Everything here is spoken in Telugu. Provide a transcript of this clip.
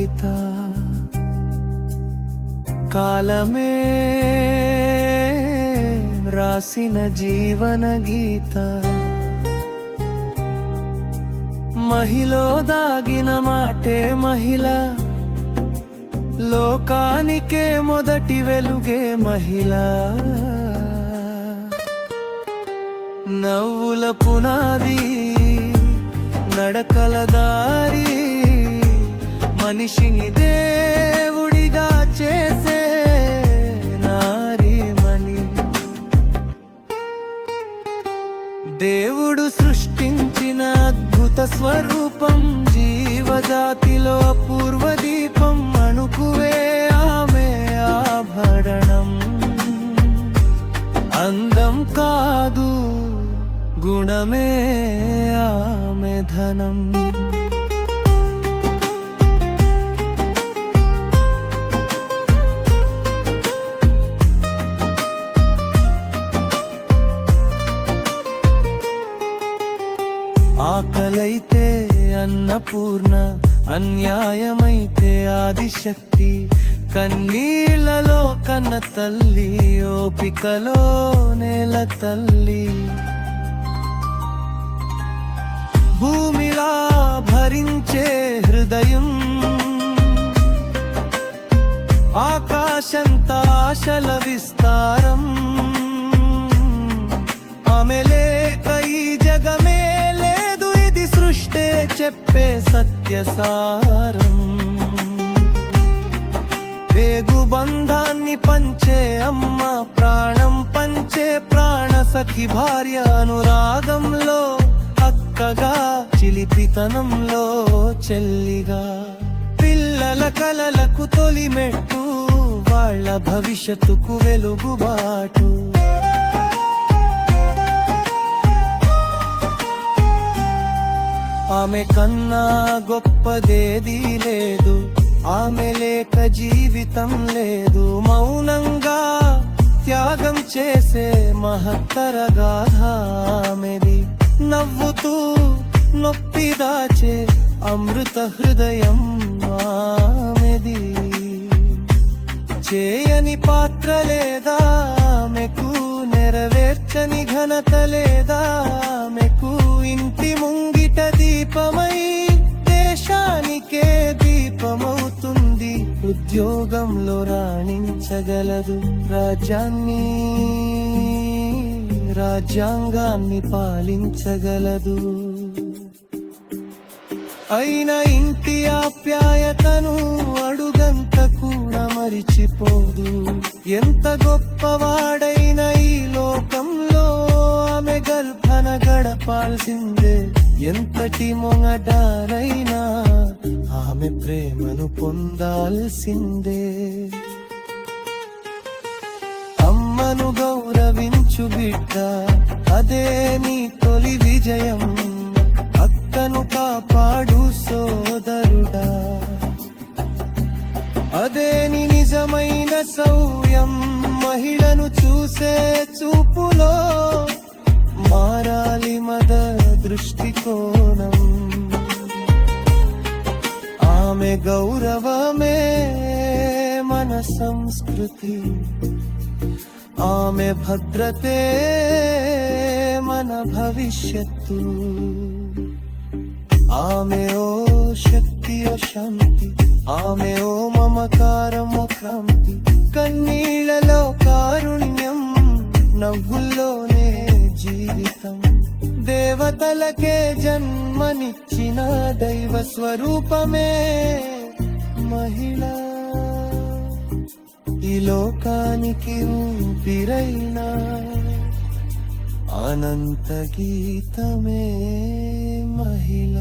కవిత, కాలమే రాసిన జీవన గీత. మహిలో దాగిన మాటే మహిళ, లోకానికే మొదటి వెలుగే మహిళ. నవ్వుల పునాది, నడకల దారి, మనిషిని దేవుడిగా చేసే నారీమణి. దేవుడు సృష్టించిన అద్భుత స్వరూపం, జీవజాతిలో అపూర్వ దీపం. అణుకువే ఆమె ఆభరణం, అందం కాదు గుణమే ఆమె ధనం. ఆకలైతే అన్నపూర్ణ, అన్యాయమైతే ఆదిశక్తి. కన్నీళ్లలో కన్న తల్లి, ఓపికలో నేల తల్లి. భూమిలా భరించే హృదయం, ఆకాశంత ఆశల విస్తారం. ఆమె లేక ఈ జగమే లేదు, ఇది సృష్టే చెప్పే సత్యసారం. వేగు బంధాన్ని పంచే అమ్మ, ప్రాణం పంచే ప్రాణ సఖి భార్య. అనురాగంలో అక్కగా, చిలిపితనంలో చెల్లిగా. పిల్లల కలలకు తొలిమెట్టు, వాళ్ళ భవిష్యత్తుకు వెలుగుబాటు. ఆమె కన్నా గొప్పదేదీ లేదు, ఆమె లేక జీవితం లేదు. మౌనంగా త్యాగం చేసే మహత్తర గాథ ఆమెది. నవ్వుతూ నొప్పి దాచే అమృత హృదయం ఆమెది. చేయని పాత్ర లేదా ఆమెకు, నెరవేర్చని ఘనత లేదా ఆమెకు. ఇంటి ముంగిట దీపమై దేశానికే దీపమవుతుంది. ఉద్యోగంలో రాణించగలదు, రాజ్యాంగాన్ని పాలించగలదు. అయిన ఇంటి ఆప్యాయతను అడుగంత కూడా మరిచిపోదు. ఎంత గొప్పవాడైన ఈ లోకంలో ఆమె గల్పన గడపాల్సిందే. ఎంతటి మొంగడారైనా ఆమె ప్రేమను పొందాల్సిందే. అమ్మను గౌరవించు బిడ్డ, అదే నీ తొలి విజయం. అక్కను కాపాడు సోదరుడా, అదే నీ నిజమైన శౌర్యం. మహిళను చూసే చూపులో మారాలి మద దృష్టికోణం. ఆమె గౌరవమే మన సంస్కృతి, ఆమె భద్రతే మన భవిష్యత్తు. ఆమె ఓ శక్తి ఓ శాంతి, ఆమె ఓ మమకారం ఓ క్రాంతి. కన్నీళ్లలో కారుణ్యం, నవ్వుల్లోనే జీవితం. దేవతలకే జన్మనిచ్చిన దైవ స్వరూపమే మహిళ. ఈ లోకానికి ఊపిరైన అనంత గీతమే మహిళ.